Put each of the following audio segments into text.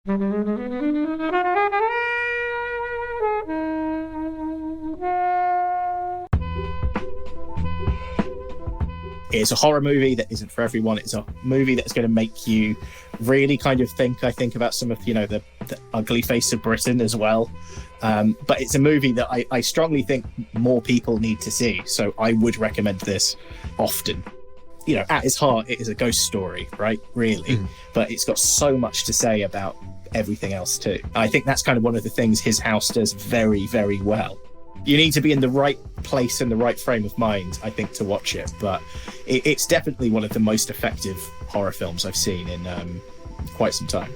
It's a horror movie that isn't for everyone. It's a movie that's going to make you really kind of think, I think, about some of, the ugly face of Britain as well. But it's a movie that I strongly think more people need to see. So I would recommend this often. At its heart, it is a ghost story, right? Really. But it's got so much to say about everything else too. I think that's kind of one of the things His House does very, very well. You need to be in the right place and the right frame of mind, I think, to watch it. But it's definitely one of the most effective horror films I've seen in quite some time.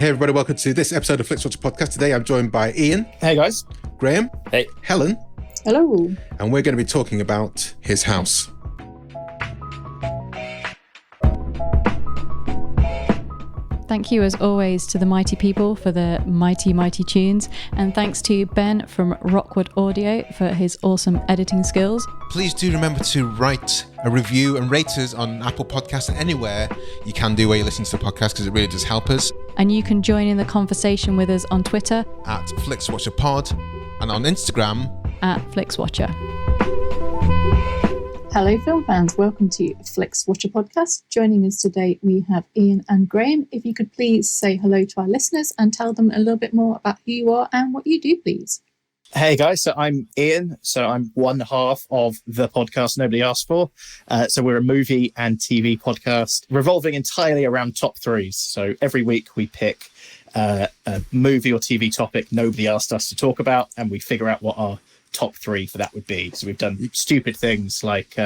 Hey everybody, welcome to this episode of Flixwatcher podcast. Today I'm joined by Ian. Hey guys. Graham. Hey. Helen. Hello. And we're going to be talking about His House. Thank you, as always, to the mighty people for the mighty, mighty tunes. And thanks to Ben from Rockwood Audio for his awesome editing skills. Please do remember to write a review and rate us on Apple Podcasts and anywhere you can do where you listen to the podcast, because it really does help us. And you can join in the conversation with us on Twitter at FlixWatcherPod and on Instagram at Flixwatcher. Hello, film fans. Welcome to Flixwatcher podcast. Joining us today, we have Ian and Graham. If you could please say hello to our listeners and tell them a little bit more about who you are and what you do, please. Hey guys, so I'm Ian. So I'm one half of the podcast Nobody Asked For. So we're a movie and TV podcast revolving entirely around top threes. So every week we pick a movie or TV topic nobody asked us to talk about, and we figure out what our top three for that would be. So we've done stupid things like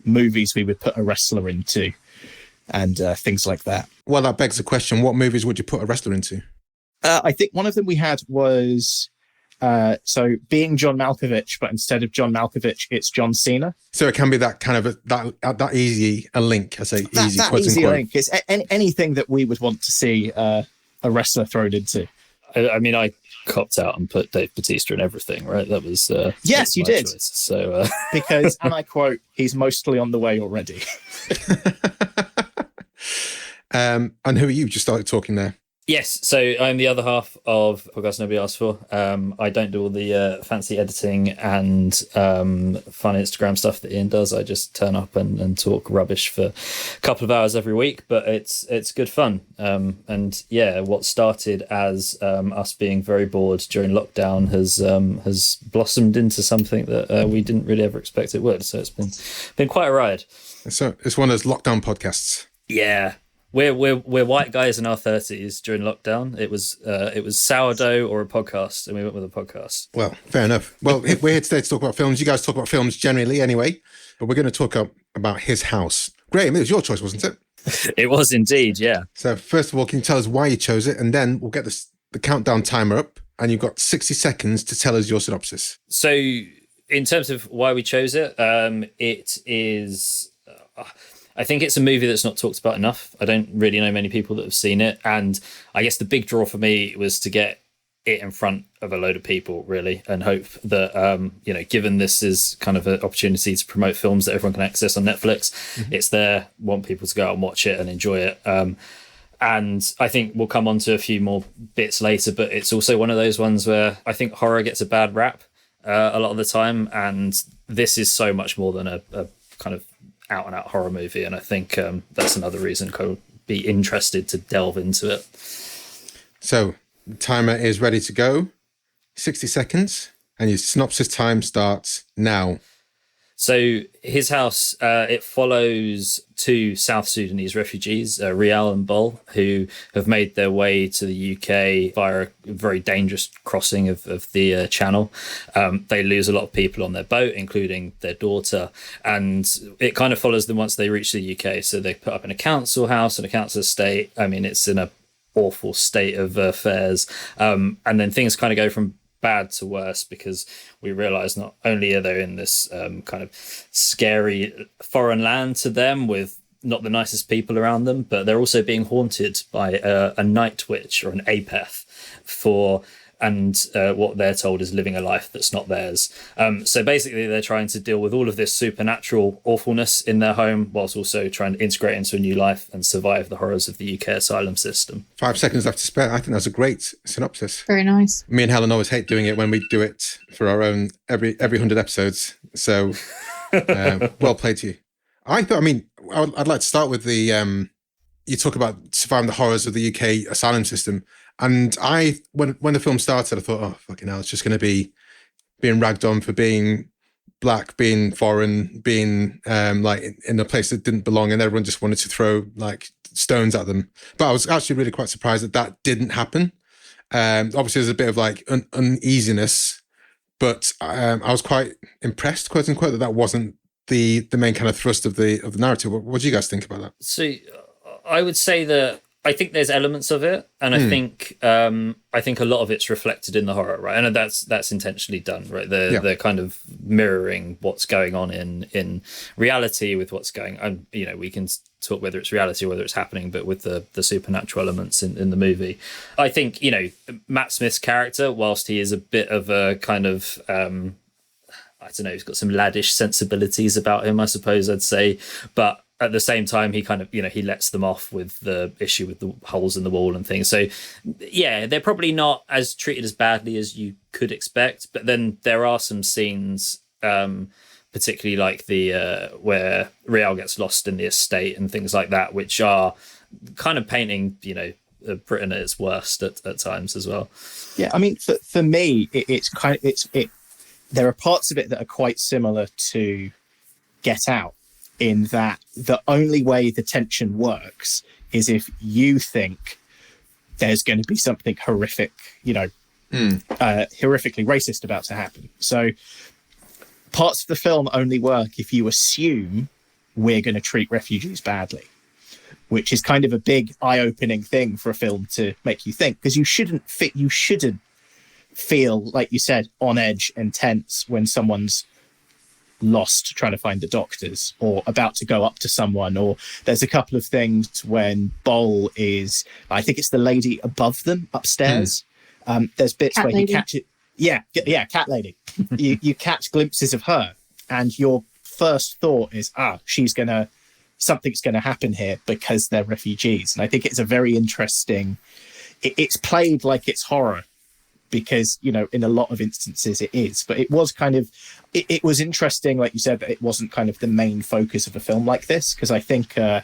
movies we would put a wrestler into and things like that. Well, that begs the question, what movies would you put a wrestler into? I think one of them we had was so being John Malkovich, but instead of John Malkovich, it's John Cena. So it can be that kind of that easy a link. I say easy. That easy link. It's anything that we would want to see a wrestler thrown into. I mean, I copped out and put Dave Bautista in everything, right? That was yes, you did. Choice. So because, and I quote, he's mostly on the way already. And who are you? Just started talking there. Yes, so I'm the other half of Podcast Nobody Asked For. I don't do all the fancy editing and fun Instagram stuff that Ian does. I just turn up and talk rubbish for a couple of hours every week, but it's good fun. And yeah, what started as us being very bored during lockdown has blossomed into something that we didn't really ever expect it would. So it's been quite a ride. So it's one of those lockdown podcasts. Yeah. We're white guys in our 30s during lockdown. It was sourdough or a podcast, and we went with a podcast. Well, fair enough. Well, we're here today to talk about films. You guys talk about films generally anyway, but we're going to talk about His House. Graham, it was your choice, wasn't it? It was indeed, yeah. So first of all, can you tell us why you chose it? And then we'll get the countdown timer up, and you've got 60 seconds to tell us your synopsis. So in terms of why we chose it, it is... I think it's a movie that's not talked about enough. I don't really know many people that have seen it. And I guess the big draw for me was to get it in front of a load of people, really, and hope that, given this is kind of an opportunity to promote films that everyone can access on Netflix, it's there, want people to go out and watch it and enjoy it. And I think we'll come on to a few more bits later, but it's also one of those ones where I think horror gets a bad rap a lot of the time. And this is so much more than a kind of out and out horror movie, and I think that's another reason I would be interested to delve into it. So the timer is ready to go. 60 seconds, and your synopsis time starts now. So His House, it follows two South Sudanese refugees, Rial and Bol, who have made their way to the UK via a very dangerous crossing of the channel. They lose a lot of people on their boat, including their daughter, and it kind of follows them once they reach the UK. So they put up in a council house and a council estate. I mean, it's in a awful state of affairs. And then things kind of go from bad to worse, because we realize not only are they in this kind of scary foreign land to them with not the nicest people around them, but they're also being haunted by a night witch or an apeth for and what they're told is living a life that's not theirs. So basically, they're trying to deal with all of this supernatural awfulness in their home, whilst also trying to integrate into a new life and survive the horrors of the UK asylum system. 5 seconds left to spare. I think that's a great synopsis. Very nice. Me and Helen always hate doing it when we do it for our own every 100 episodes. So well played to you. I'd like to start with the you talk about surviving the horrors of the UK asylum system. And when the film started, I thought, oh, fucking hell, it's just going to be being ragged on for being black, being foreign, being like in a place that didn't belong, and everyone just wanted to throw like stones at them. But I was actually really quite surprised that didn't happen. Obviously, there's a bit of like uneasiness, but I was quite impressed, quote unquote, that wasn't the main kind of thrust of the narrative. What do you guys think about that? So I would say that I think there's elements of it, and I think a lot of it's reflected in the horror, right? And that's intentionally done, right? They're kind of mirroring what's going on in reality with what's going on. You know, we can talk whether it's reality or whether it's happening, but with the supernatural elements in the movie. I think, you know, Matt Smith's character, whilst he is a bit of a kind of I don't know, he's got some laddish sensibilities about him, I suppose I'd say, but at the same time, he kind of, you know, he lets them off with the issue with the holes in the wall and things. So, yeah, they're probably not as treated as badly as you could expect. But then there are some scenes, particularly like the where Rial gets lost in the estate and things like that, which are kind of painting, you know, Britain at its worst at times as well. Yeah, I mean, for me, there are parts of it that are quite similar to Get Out, in that the only way the tension works is if you think there's going to be something horrific, you know, horrifically racist about to happen. So parts of the film only work if you assume we're going to treat refugees badly, which is kind of a big eye-opening thing for a film to make you think, because you shouldn't feel, like you said, on edge and tense when someone's lost trying to find the doctors or about to go up to someone. Or there's a couple of things when Bol is, I think it's the lady above them upstairs. There's bits Cat where lady. you catch it. Yeah, cat lady. you catch glimpses of her, and your first thought is, something's gonna happen here because they're refugees. And I think it's a very interesting. It's played like it's horror, because, you know, in a lot of instances it is, but it was kind of, it was interesting, like you said, that it wasn't kind of the main focus of a film like this, because I think a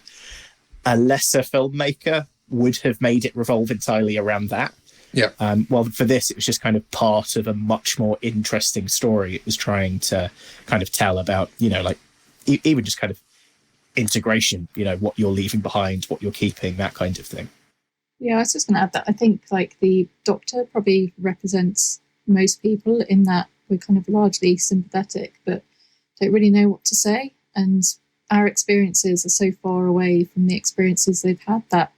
lesser filmmaker would have made it revolve entirely around that. Yeah. Well, for this, it was just kind of part of a much more interesting story it was trying to kind of tell about, you know, like even just kind of integration, you know, what you're leaving behind, what you're keeping, that kind of thing. Yeah, I was just going to add that I think like the doctor probably represents most people in that we're kind of largely sympathetic, but don't really know what to say. And our experiences are so far away from the experiences they've had that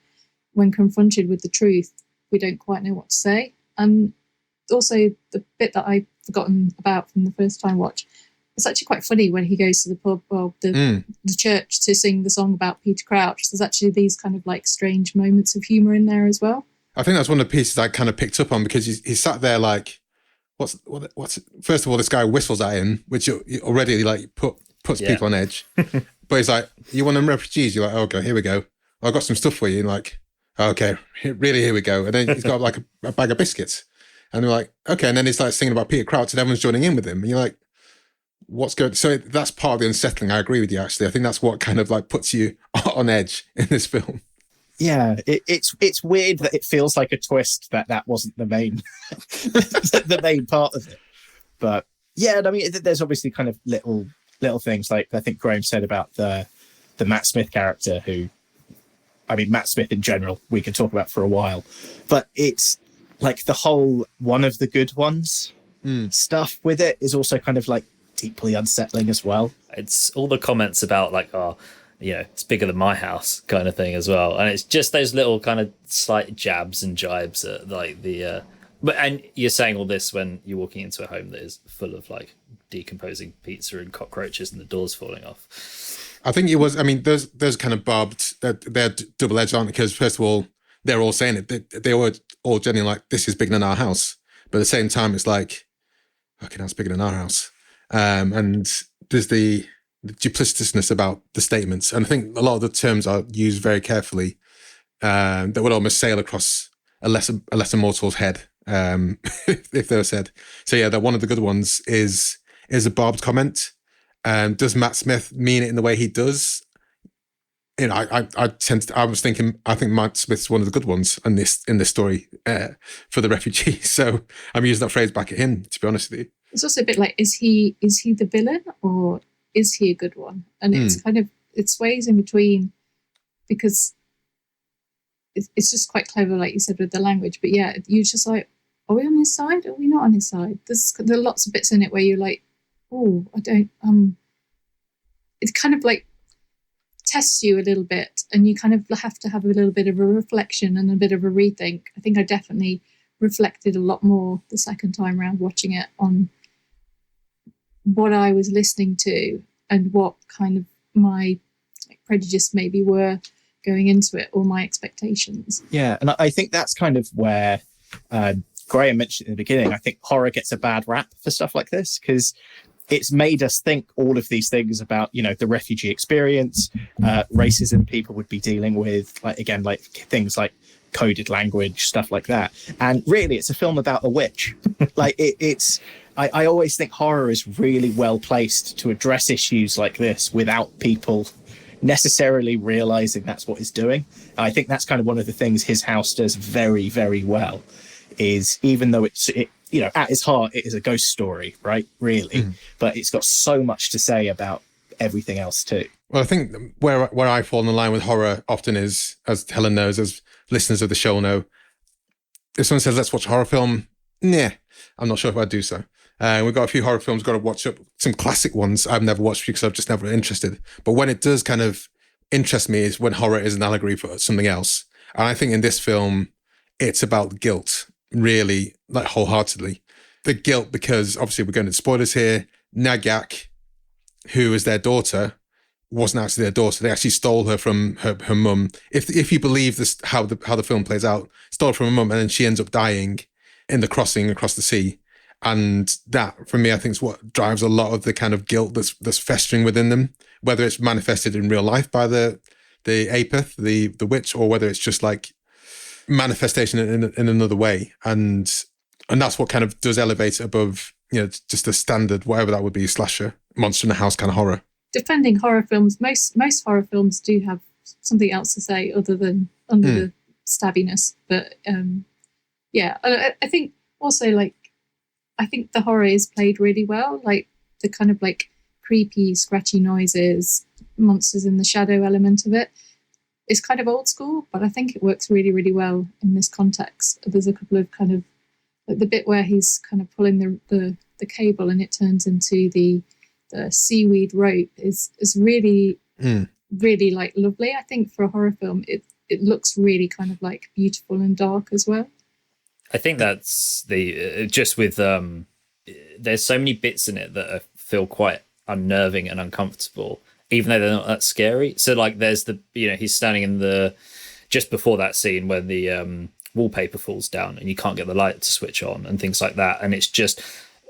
when confronted with the truth, we don't quite know what to say. And also the bit that I've forgotten about from the first time watch, it's actually quite funny when he goes to the pub or the church to sing the song about Peter Crouch. There's actually these kind of like strange moments of humour in there as well. I think that's one of the pieces I kind of picked up on, because he sat there like, what's first of all, this guy whistles at him, which already like puts people on edge. But he's like, you want them refugees? You're like, oh, okay, here we go. I've got some stuff for you. And like, okay, really, here we go. And then he's got like a bag of biscuits. And they're like, okay. And then he's like singing about Peter Crouch and everyone's joining in with him. And you're like, what's going? So that's part of the unsettling. I agree with you, actually. I think that's what kind of like puts you on edge in this film. Yeah, it's weird that it feels like a twist that wasn't the main the main part of it. But yeah, I mean, there's obviously kind of little things, like I think Graham said about the Matt Smith character, who, I mean, Matt Smith in general we could talk about for a while, but it's like the whole one of the good ones stuff with it is also kind of like deeply unsettling as well. It's all the comments about like, oh, you know, it's bigger than my house kind of thing as well. And it's just those little kind of slight jabs and jibes at like and you're saying all this when you're walking into a home that is full of like decomposing pizza and cockroaches and the doors falling off. I think it was, I mean, there's kind of barbed, they're double-edged, aren't they? Because first of all, they're all saying it. They were all genuinely like, this is bigger than our house. But at the same time, it's like, fucking hell's bigger than our house. And there's the duplicitousness about the statements. And I think a lot of the terms are used very carefully that would almost sail across a lesser mortal's head if they were said. So yeah, that one of the good ones is a barbed comment. Does Matt Smith mean it in the way he does? You know, I think Matt Smith's one of the good ones in this story for the refugees. So I'm using that phrase back at him, to be honest with you. It's also a bit like, is he the villain or is he a good one? And it's kind of, it sways in between, because it's just quite clever, like you said, with the language. But yeah, you're just like, are we on his side? Or are we not on his side? There are lots of bits in it where you're like, oh, I don't, it's kind of like tests you a little bit, and you kind of have to have a little bit of a reflection and a bit of a rethink. I think I definitely reflected a lot more the second time around watching it on what I was listening to and what kind of my prejudice maybe were going into it, or my expectations. Yeah, and I think that's kind of where Graham mentioned in the beginning, I think horror gets a bad rap for stuff like this, because it's made us think all of these things about, you know, the refugee experience, racism people would be dealing with, like things like coded language, stuff like that. And really, it's a film about a witch. Like I always think horror is really well placed to address issues like this without people necessarily realizing that's what it's doing. And I think that's kind of one of the things his house does very, very well, is even though it you know, at its heart, it is a ghost story, right? Really. But it's got so much to say about everything else too. Well, I think where I fall in the line with horror often is, as Helen knows, as listeners of the show know, if someone says, let's watch a horror film, nah, I'm not sure if I'd do so. We've got a few horror films, got to watch up some classic ones I've never watched because I've just never been interested. But when it does kind of interest me is when horror is an allegory for something else. And I think in this film, it's about guilt, really, like wholeheartedly. The guilt, because obviously we're going into spoilers here. Nagyak, who is their daughter, wasn't actually their daughter. They actually stole her from her mum. If you believe this, how the film plays out, stole her from her mum, and then she ends up dying in the crossing across the sea. And that, for me, I think is what drives a lot of the kind of guilt that's festering within them, whether it's manifested in real life by the apeth, the witch, or whether it's just like manifestation in another way. And that's what kind of does elevate it above, you know, just a standard, whatever that would be, slasher, monster in the house kind of horror. Defending horror films, most horror films do have something else to say other than under the stabbiness. But yeah, I think also, like, I think the horror is played really well, like the kind of like creepy, scratchy noises, monsters in the shadow element of it. It's kind of old school, but I think it works really, really well in this context. There's a couple of kind of, like the bit where he's kind of pulling the cable and it turns into the seaweed rope is really, really like lovely. I think for a horror film, it looks really kind of like beautiful and dark as well. I think that's just with there's so many bits in it that feel quite unnerving and uncomfortable, even though they're not that scary. So like there's he's standing in just before that scene when the wallpaper falls down and you can't get the light to switch on and things like that. And it's just,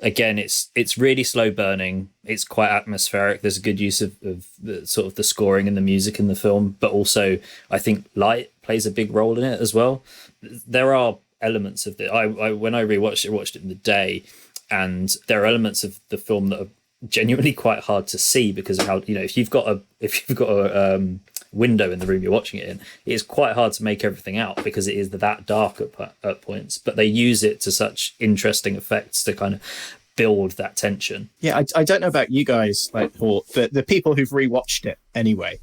again, it's really slow burning. It's quite atmospheric. There's a good use of the sort of the scoring and the music in the film, but also I think light plays a big role in it as well. There are elements of it. I when I watched it in the day, and there are elements of the film that are genuinely quite hard to see because of how, you know, if you've got a window in the room you're watching it in, it's quite hard to make everything out because it is that dark at points. But they use it to such interesting effects to kind of build that tension. Yeah, I don't know about you guys, like, or the people who've rewatched it anyway,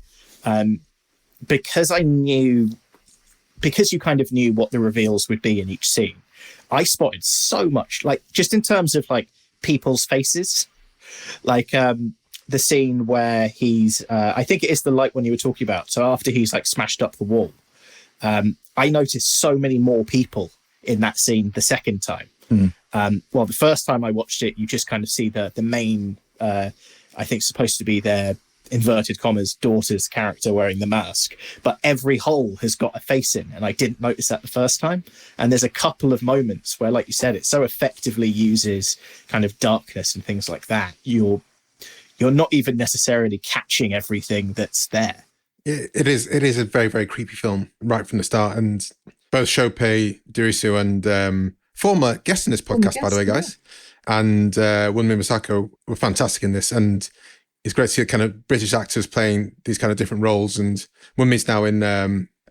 because you kind of knew what the reveals would be in each scene, I spotted so much, like, just in terms of like people's faces, like the scene where he's I think it is the light one you were talking about. So after he's like smashed up the wall, I noticed so many more people in that scene the second time. Well, the first time I watched it, you just kind of see the main I think supposed to be their inverted commas, daughter's character wearing the mask, but every hole has got a face in, and I didn't notice that the first time. And there's a couple of moments where, like you said, it so effectively uses kind of darkness and things like that. You're not even necessarily catching everything that's there. It is a very, very creepy film right from the start. And both Sope Dirisu and former guest in this podcast, by the way, guys, and Wunmi Mosaku were fantastic in this. And it's great to see kind of British actors playing these kind of different roles. And Wunmi's now in,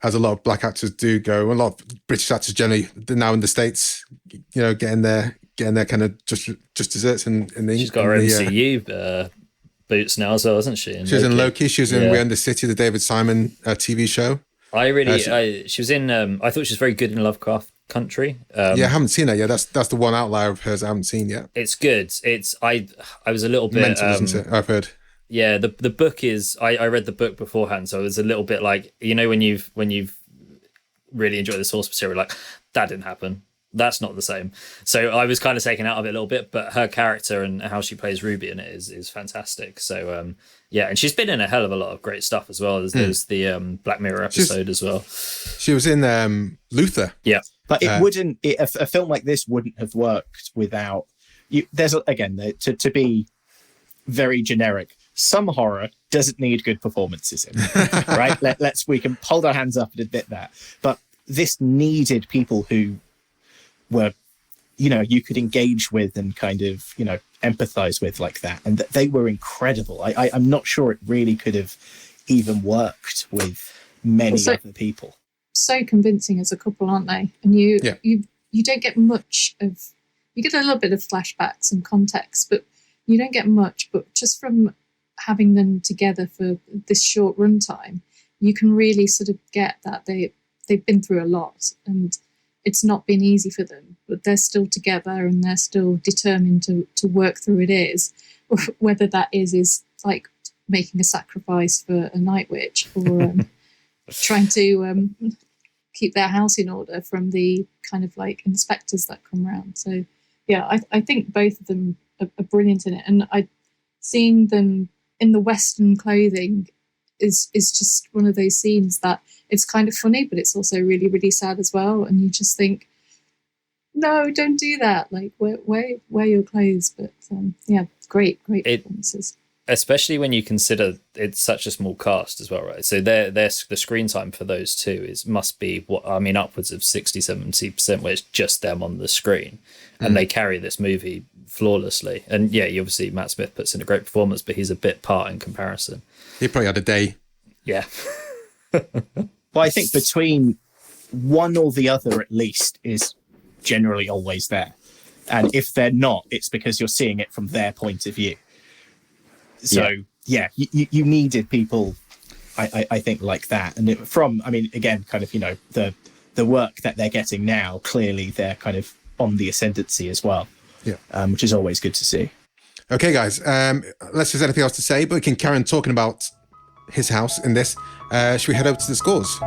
as a lot of black actors do go, a lot of British actors generally, they're now in the States, getting their kind of just desserts in the. She's got her MCU boots now as well, hasn't she? She was in Loki. She was in We Own the City, the David Simon TV show. She was in. I thought she was very good in Lovecraft Country. I haven't seen that yet. That's the one outlier of hers I haven't seen yet. It's good. I was a little bit mental, isn't it? I've heard. Yeah, the book is. I read the book beforehand, so it was a little bit like, when you've really enjoyed the source material, like that didn't happen. That's not the same. So I was kind of taken out of it a little bit, but her character and how she plays Ruby in it is fantastic. So and she's been in a hell of a lot of great stuff as well. There's the Black Mirror episode as well. She was in Luther. Yeah, but it wouldn't. A film like this wouldn't have worked without you. There's to be very generic. Some horror doesn't need good performances in it, right? We can hold our hands up and admit that. But this needed people who were, you could engage with and kind of, empathize with like that. And they were incredible. I'm not sure it really could have even worked with many other people. So convincing as a couple, aren't they? And you don't get much of, you get a little bit of flashbacks and context, but you don't get much. But just from having them together for this short runtime, you can really sort of get that they've been through a lot, and it's not been easy for them, but they're still together and they're still determined to work through it. Whether that is like making a sacrifice for a night witch, or trying to keep their house in order from the kind of like inspectors that come around. So yeah, I think both of them are brilliant in it, and seeing them in the Western clothing is just one of those scenes that it's kind of funny, but it's also really, really sad as well. And you just think, no, don't do that. Like, wear your clothes. But great performances. Especially when you consider it's such a small cast as well, right? So the screen time for those two must be upwards of 60-70%, where it's just them on the screen, and they carry this movie flawlessly. And you obviously Matt Smith puts in a great performance, but he's a bit part in comparison. He probably had a day. Yeah. Well, I think between one or the other at least is generally always there. And if they're not, it's because you're seeing it from their point of view. So, you needed people, I think, like that. And again, kind of, the work that they're getting now, clearly they're kind of on the ascendancy as well, which is always good to see. Okay, guys, unless there's anything else to say, but we can carry on talking about his house in this. Should we head over to the scores?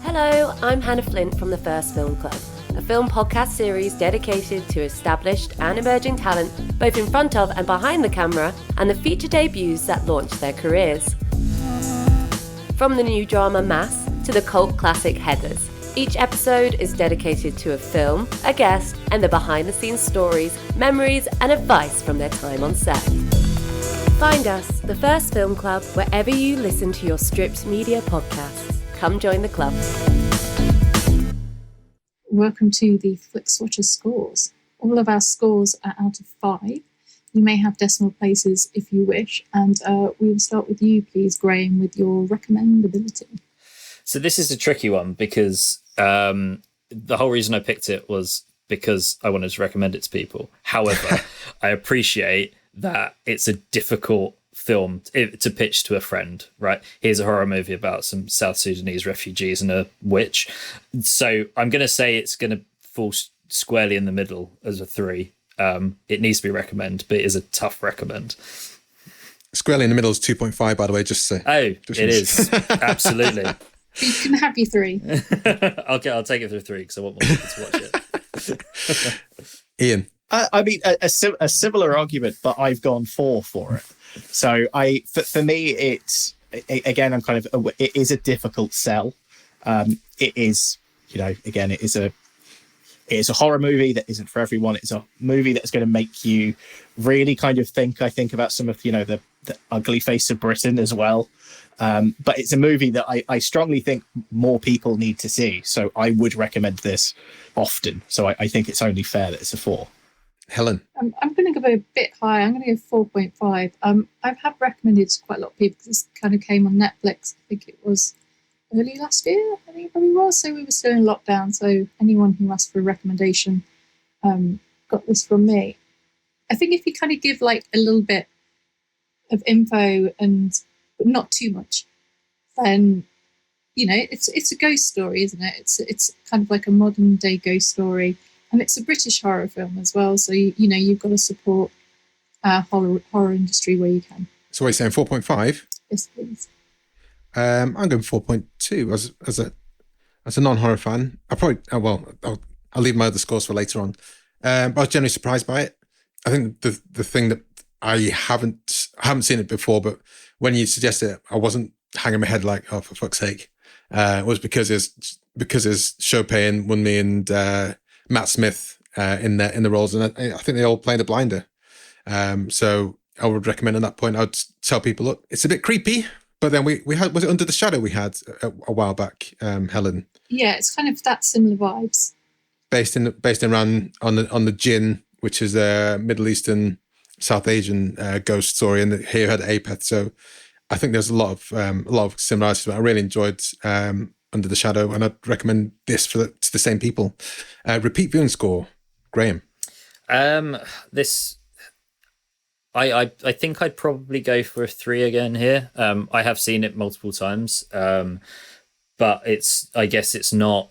Hello, I'm Hannah Flint from the First Film Club, a film podcast series dedicated to established and emerging talent, both in front of and behind the camera, and the feature debuts that launched their careers. From the new drama Mass to the cult classic Heathers, each episode is dedicated to a film, a guest, and the behind-the-scenes stories, memories, and advice from their time on set. Find us, the First Film Club, wherever you listen to your stripped media podcasts. Come join the club. Welcome to the Flixwatcher scores. All of our scores are out of 5. You may have decimal places if you wish, and we will start with you, please, Graham, with your recommendability. So this is a tricky one because the whole reason I picked it was because I wanted to recommend it to people. However, I appreciate that it's a difficult film to pitch to a friend, right? Here's a horror movie about some South Sudanese refugees and a witch. So I'm going to say it's going to fall squarely in the middle as a 3. It needs to be recommend, but it is a tough recommend. Squarely in the middle is 2.5, by the way, just to say. Oh, it is. Absolutely. You can have your 3. I'll take it for 3 because I want more people to watch it. Ian. I mean, a similar argument, but I've gone 4 for it. So for me, it's again, I'm kind of, it is a difficult sell. It is, again, it is a horror movie that isn't for everyone. It's a movie that's going to make you really kind of think, I think, about some of, the ugly face of Britain as well. But it's a movie that I strongly think more people need to see. So I would recommend this often. So I think it's only fair that it's a 4. Helen. I'm going to go a bit higher. I'm going to go 4.5. I've had recommended to quite a lot of people because this kind of came on Netflix. I think it was early last year. I think it probably was. So we were still in lockdown. So anyone who asked for a recommendation got this from me. I think if you kind of give like a little bit of info but not too much, then it's a ghost story, isn't it? It's kind of like a modern day ghost story. And it's a British horror film as well, so you've got to support our horror industry where you can. So what are you saying, 4.5? Yes, please. I'm going 4.2 as a non-horror fan. I'll leave my other scores for later on. But I was generally surprised by it. I think the thing that I haven't seen it before, but when you suggested it, I wasn't hanging my head like, oh, for fuck's sake. It was because there's Sope and Wunmi and Matt Smith in the roles, and I think they all played a blinder. So I would recommend at that point, I'd tell people, look, it's a bit creepy, but then we had, was it Under the Shadow we had a while back, Helen? Yeah, it's kind of that similar vibes. Based in Iran on the jinn, which is a Middle Eastern, South Asian ghost story, and here you had apeth. So I think there's a lot of similarities. But I really enjoyed Under the Shadow, and I'd recommend this to the same people. Repeat viewing score, Graham. This, I think I'd probably go for a 3 again here. I have seen it multiple times, but it's not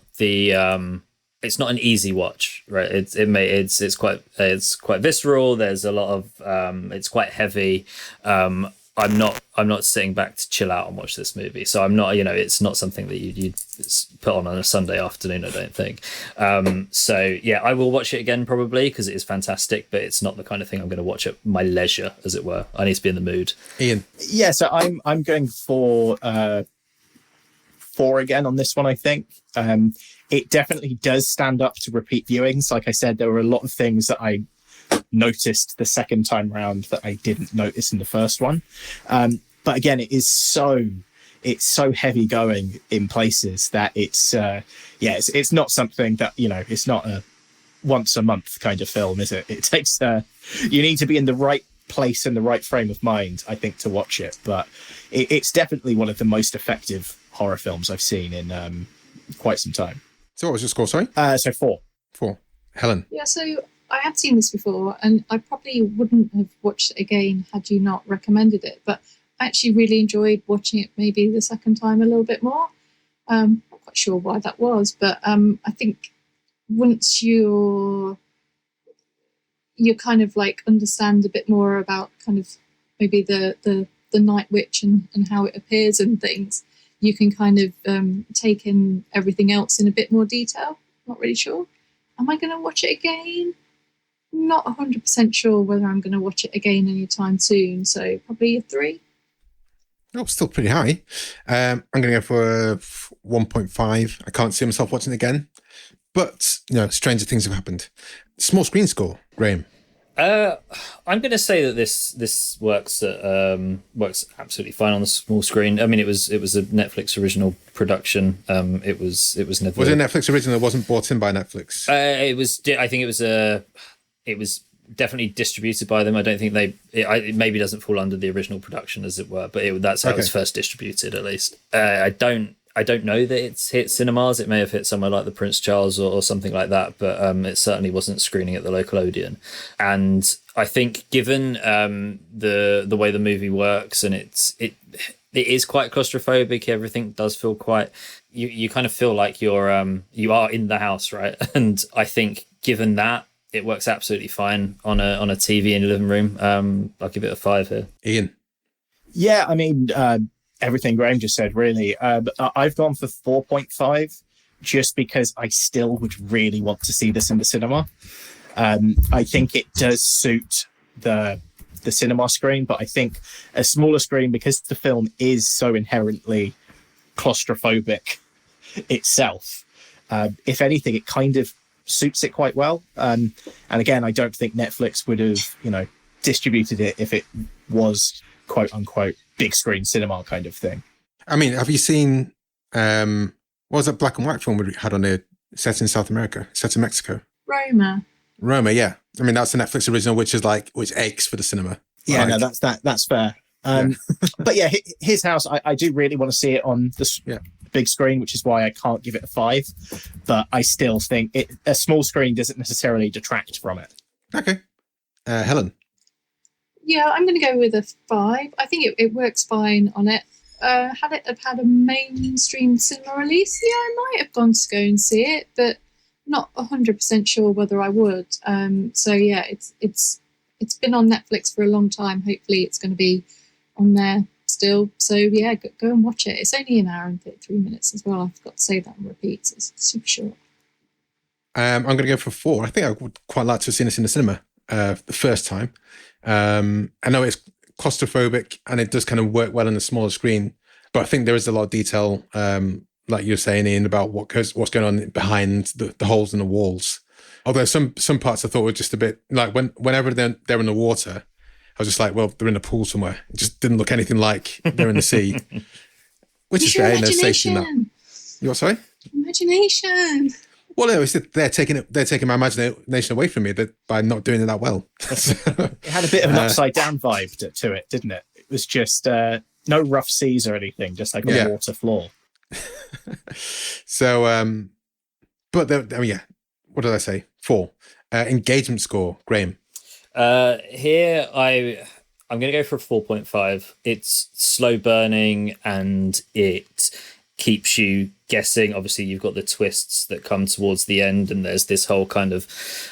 an easy watch, right? It's quite visceral. There's a lot of it's quite heavy. I'm not sitting back to chill out and watch this movie. So I'm not, it's not something that you'd put on a Sunday afternoon, I don't think. So yeah, I will watch it again probably because it is fantastic, but it's not the kind of thing I'm going to watch at my leisure, as it were. I need to be in the mood. Ian. Yeah, so I'm going for 4 again on this one, I think. It definitely does stand up to repeat viewings. Like I said, there were a lot of things that I noticed the second time round that I didn't notice in the first one. But again, it's so heavy going in places that it's not something that, it's not a once a month kind of film, is it? It takes, you need to be in the right place and the right frame of mind, I think, to watch it. But it's definitely one of the most effective horror films I've seen in quite some time. So what was your score, sorry? So 4. 4. Helen. Yeah, so I had seen this before, and I probably wouldn't have watched it again had you not recommended it. But I actually really enjoyed watching it maybe the second time a little bit more. Not quite sure why that was, but I think once you kind of like understand a bit more about kind of maybe the Night Witch and how it appears and things, you can kind of take in everything else in a bit more detail. Not really sure. Am I going to watch it again? Not 100% sure whether I'm going to watch it again anytime soon. So probably a 3. Oh, still pretty high. I'm going to go for 1.5. I can't see myself watching it again. But, stranger things have happened. Small screen score, Graham. I'm going to say that this works absolutely fine on the small screen. I mean, it was a Netflix original production. It was never. Was it Netflix original? It wasn't bought in by Netflix. It was. I think it was definitely distributed by them. I don't think it maybe doesn't fall under the original production, as it were. But that's how it was first distributed, at least. I don't know that it's hit cinemas. It may have hit somewhere like the Prince Charles or something like that, but it certainly wasn't screening at the local Odeon. And I think, given the way the movie works, and it is quite claustrophobic. Everything does feel quite. You kind of feel like you are in the house, right? And I think, given that, it works absolutely fine on a TV in your living room. I'll give it a 5 here. Ian. Yeah, I mean. Everything Graham just said, really. But I've gone for 4.5 just because I still would really want to see this in the cinema. I think it does suit the cinema screen, but I think a smaller screen, because the film is so inherently claustrophobic itself, if anything, it kind of suits it quite well. And again, I don't think Netflix would have, distributed it if it was quote unquote big screen cinema kind of thing. I mean, have you seen what was that black and white film we had on it, set in South America, set in Mexico? Roma, yeah. I mean, that's a Netflix original, which aches for the cinema. Yeah, no, that's fair. But yeah, his house, I do really want to see it on the big screen, which is why I can't give it a 5. But I still think a small screen doesn't necessarily detract from it. Okay. Helen? Yeah, I'm going to go with a 5. I think it works fine on it. Had it have had a mainstream cinema release, yeah, I might have gone to go and see it, but not 100% sure whether I would. So yeah, it's been on Netflix for a long time. Hopefully it's going to be on there still. So yeah, go and watch it. It's only an hour and 33 minutes as well. I forgot to say that on repeat. So it's super short. I'm going to go for 4. I think I would quite like to have seen this in the cinema the first time. I know it's claustrophobic and it does kind of work well on a smaller screen, but I think there is a lot of detail, like you're saying, Ian, about what's going on behind the holes in the walls. Although some parts I thought were just a bit like whenever they're in the water, I was just like, well, they're in a pool somewhere. It just didn't look anything like they're in the sea, which is fair. No safety in that. You what? Sorry? Imagination. Well, no, they're taking my imagination away from me by not doing it that well. It had a bit of an upside down vibe to it, didn't it? It was just no rough seas or anything, just like a water floor. So, but what did I say? 4. Engagement score, Graham. Here I'm going to go for a 4.5. It's slow burning and it keeps you guessing. Obviously, you've got the twists that come towards the end, and there's this whole kind of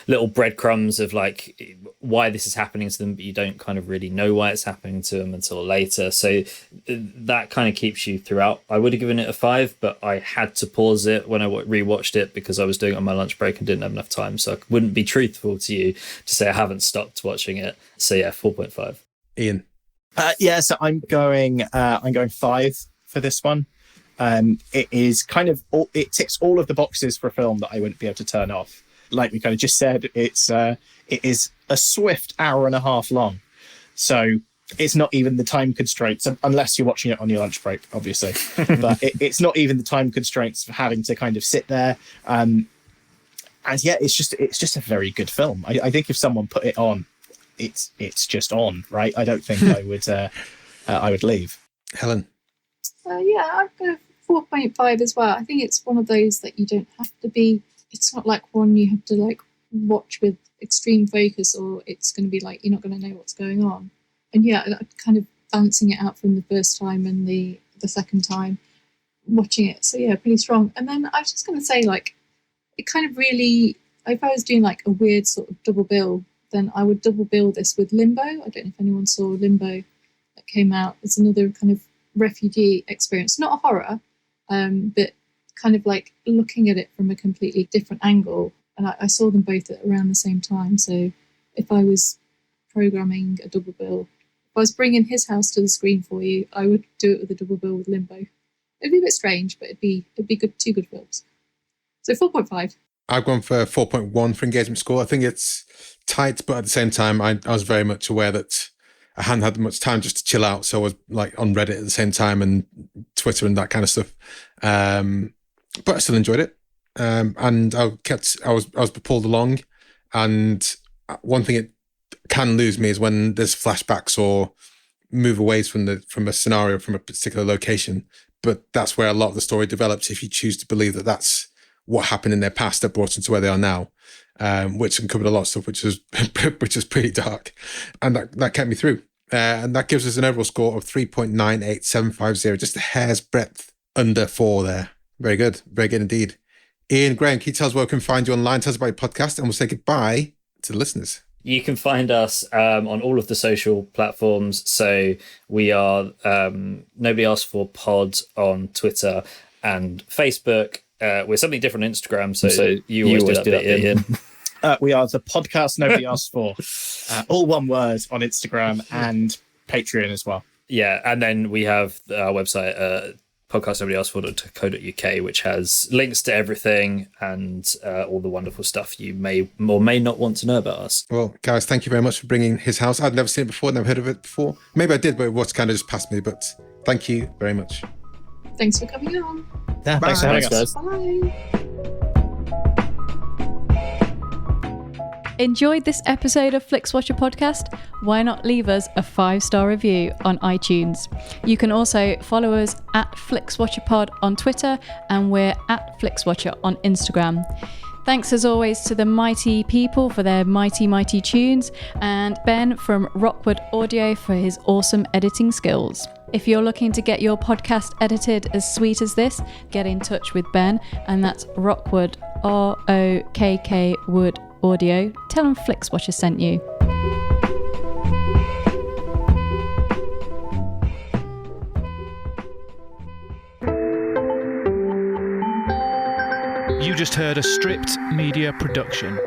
little breadcrumbs of like why this is happening to them, but you don't kind of really know why it's happening to them until later. So that kind of keeps you throughout. I would have given it a 5, but I had to pause it when I rewatched it because I was doing it on my lunch break and didn't have enough time. So I wouldn't be truthful to you to say I haven't stopped watching it. So yeah, 4.5. Ian. So I'm going 5 for this one. It is kind of it ticks all of the boxes for a film that I wouldn't be able to turn off. Like we kind of just said, it is a swift hour and a half long, so it's not even the time constraints, unless you're watching it on your lunch break, obviously. But it's not even the time constraints for having to kind of sit there. And yeah, it's just a very good film. I think if someone put it on, it's just on, right? I don't think I would leave. Helen. Yeah, I've got a 4.5 as well. I think it's one of those that you don't have to be. It's not like one you have to like watch with extreme focus, or it's going to be like you're not going to know what's going on. And yeah, kind of balancing it out from the first time and the second time watching it. So yeah, pretty strong. And then I was just going to say, like, it kind of really, if I was doing like a weird sort of double bill, then I would double bill this with Limbo. I don't know if anyone saw Limbo that came out. It's another kind of refugee experience, not a horror, but kind of like looking at it from a completely different angle. And I saw them both at around the same time. So if I was programming a double bill, if I was bringing his house to the screen for you, I would do it with a double bill with Limbo. It'd be a bit strange, but it'd be good, 2 good films. So 4.5. I've gone for 4.1 for engagement score. I think it's tight, but at the same time, I was very much aware that I hadn't had much time just to chill out, so I was like on Reddit at the same time and Twitter and that kind of stuff. But I still enjoyed it, and I was pulled along. And one thing it can lose me is when there's flashbacks or move away from a scenario, from a particular location. But that's where a lot of the story develops if you choose to believe that that's what happened in their past that brought them to where they are now. Which uncovered a lot of stuff, which is pretty dark, and that kept me through. And that gives us an overall score of 3.98750, just a hair's breadth under 4 there. Very good indeed. Ian, Graham, can you tell us where we can find you online? Tell us about your podcast, and we'll say goodbye to the listeners. You can find us on all of the social platforms. So we are Nobody Asked For Pod on Twitter and Facebook. we're something different on Instagram, so you always do that bit, Ian. We are the podcast nobody asked for. All one word on Instagram and Patreon as well. Yeah, and then we have our website, podcastnobodyaskedfor.co.uk, which has links to everything and all the wonderful stuff you may or may not want to know about us. Well, guys, thank you very much for bringing His House. I'd never seen it before, never heard of it before. Maybe I did, but it was kind of just past me. But thank you very much. Thanks for coming on. Yeah, thanks for having us. Bye. Enjoyed this episode of Flixwatcher podcast? Why not leave us a 5-star review on iTunes? You can also follow us at FlixWatcherPod on Twitter, and we're at FlixWatcher on Instagram. Thanks as always to the mighty people for their mighty tunes, and Ben from Rockwood Audio for his awesome editing skills. If you're looking to get your podcast edited as sweet as this, get in touch with Ben, and that's Rockwood, ROKK Wood Audio. Tell them Flixwatcher sent you. You just heard a Stripped Media production.